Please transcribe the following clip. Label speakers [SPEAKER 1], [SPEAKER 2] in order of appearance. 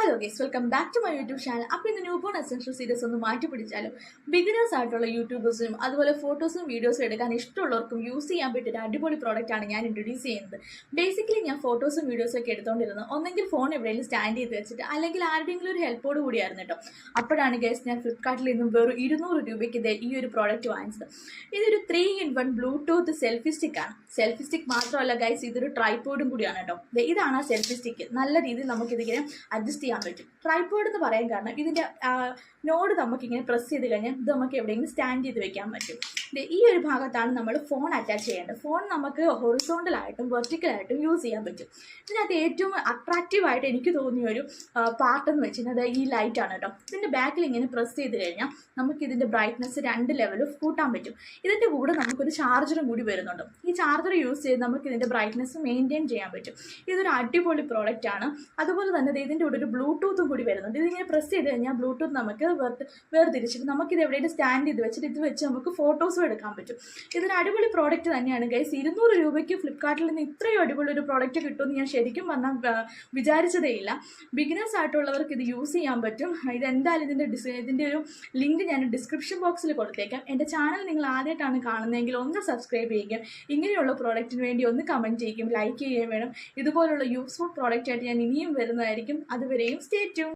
[SPEAKER 1] Hello guys, welcome back to my YouTube channel. അപ്പോൾ ഇന്ന് new born essential series ഒന്ന് മാറ്റി പിടിച്ചാലും ബിഗിനേഴ്സ് ആയിട്ടുള്ള യൂട്യൂബേഴ്സിനും അതുപോലെ ഫോട്ടോസും വീഡിയോസും എടുക്കാൻ ഇഷ്ടമുള്ളവർക്കും യൂസ് ചെയ്യാൻ പറ്റിയ ഒരു അടിപൊളി പ്രോഡക്റ്റാണ് ഞാൻ ഇൻട്രൊഡ്യൂസ് ചെയ്യുന്നത്. ബേസിക്കലി ഞാൻ ഫോട്ടോസും വീഡിയോസും ഒക്കെ എടുത്തുകൊണ്ടിരുന്നത് ഒന്നെങ്കിൽ ഫോൺ എവിടെയെങ്കിലും സ്റ്റാൻഡ് ചെയ്ത് വെച്ചിട്ട് അല്ലെങ്കിൽ ആരുടെയെങ്കിലും ഒരു ഹെൽപ്പോട് കൂടിയായിരുന്നു കേട്ടോ. അപ്പോഴാണ് ഗൈസ് ഞാൻ ഫ്ലിപ്കാർട്ടിൽ നിന്നും വെറും 200 രൂപയ്ക്ക് ഈ ഒരു പ്രോഡക്റ്റ് വാങ്ങിച്ചത്. ഇതൊരു 3-in-1 ബ്ലൂടൂത്ത് സെൽഫി സ്റ്റിക്കാണ്. സെൽഫി സ്റ്റിക്ക് മാത്രമല്ല ഗൈസ്, ഇതൊരു ട്രൈപോഡും കൂടിയാണ് കേട്ടോ. ഇതാണ് ആ സെൽഫി സ്റ്റിക്ക്. നല്ല രീതിയിൽ നമുക്കിതിങ്ങനെ അഡ്ജസ്റ്റ് ചെയ്യാൻ പറ്റും. ട്രൈപോഡ് എന്ന് പറയാൻ കാരണം ഇതിൻ്റെ നോഡ് നമുക്കിങ്ങനെ പ്രസ് ചെയ്ത് കഴിഞ്ഞാൽ ഇത് നമുക്ക് എവിടെയെങ്കിലും സ്റ്റാൻഡ് ചെയ്ത് വെക്കാൻ പറ്റും. ഈ ഒരു ഭാഗത്താണ് നമ്മൾ ഫോൺ അറ്റാച്ച് ചെയ്യേണ്ടത്. ഫോൺ നമുക്ക് ഹൊറിസോണ്ടലായിട്ടും വെർട്ടിക്കലായിട്ടും യൂസ് ചെയ്യാൻ പറ്റും. ഇതിനകത്ത് ഏറ്റവും അട്രാക്റ്റീവായിട്ട് എനിക്ക് തോന്നിയ ഒരു പാർട്ടെന്ന് വെച്ചിരുന്നത് ഈ ലൈറ്റാണ് കേട്ടോ. ഇതിൻ്റെ ബാക്കിൽ ഇങ്ങനെ പ്രസ് ചെയ്ത് കഴിഞ്ഞാൽ നമുക്കിതിൻ്റെ ബ്രൈറ്റ്നസ് 2 ലെവലും കൂട്ടാൻ പറ്റും. ഇതിൻ്റെ കൂടെ നമുക്കൊരു ചാർജറും കൂടി വരുന്നുണ്ട്. ഈ ചാർജർ യൂസ് ചെയ്ത് നമുക്ക് ഇതിൻ്റെ ബ്രൈറ്റ്നസ് മെയിൻറ്റെയിൻ ചെയ്യാൻ പറ്റും. ഇതൊരു അടിപൊളി പ്രോഡക്റ്റാണ്. അതുപോലെ തന്നെ ഇതിൻ്റെ കൂടെ ഒരു ബ്ലൂടൂത്തും കൂടി വരുന്നുണ്ട്. ഇതിങ്ങനെ പ്രസ് ചെയ്ത് കഴിഞ്ഞാൽ ബ്ലൂടൂത്ത് നമുക്ക് വേർതിരിച്ചിട്ട് നമുക്കിത് എവിടെയും സ്റ്റാൻഡ് ചെയ്ത് വെച്ചിട്ട് ഇത് വെച്ച് നമുക്ക് ഫോട്ടോസും എടുക്കാൻ പറ്റും. ഇതൊരു അടിപൊളി പ്രോഡക്റ്റ് തന്നെയാണ് ഗൈസ്. 200 രൂപയ്ക്ക് ഫ്ലിപ്കാർട്ടിൽ നിന്ന് ഇത്രയും അടിപൊളി ഒരു പ്രോഡക്റ്റ് കിട്ടുമെന്ന് ഞാൻ ശരിക്കും പറഞ്ഞാൽ വിചാരിച്ചതേ ഇല്ല. ബിഗിനേഴ്സ് ആയിട്ടുള്ളവർക്ക് ഇത് യൂസ് ചെയ്യാൻ പറ്റും. ഇതെന്തായാലും ഇതിൻ്റെ ഒരു ലിങ്ക് ഞാൻ ഡിസ്ക്രിപ്ഷൻ ബോക്സിൽ കൊടുത്തേക്കാം. എൻ്റെ ചാനൽ നിങ്ങൾ ആദ്യമായിട്ടാണ് കാണുന്നതെങ്കിൽ ഒന്ന് സബ്സ്ക്രൈബ് ചെയ്യുകയും ഇങ്ങനെയുള്ള പ്രോഡക്റ്റിന് വേണ്ടി ഒന്ന് കമൻറ്റ് ചെയ്യുകയും ലൈക്ക് ചെയ്യുകയും വേണം. ഇതുപോലുള്ള യൂസ്ഫുൾ പ്രോഡക്റ്റ് ആയിട്ട് ഞാൻ ഇനിയും വരുന്നതായിരിക്കും. അതുവരെയും സ്റ്റേ ട്യൂൺ.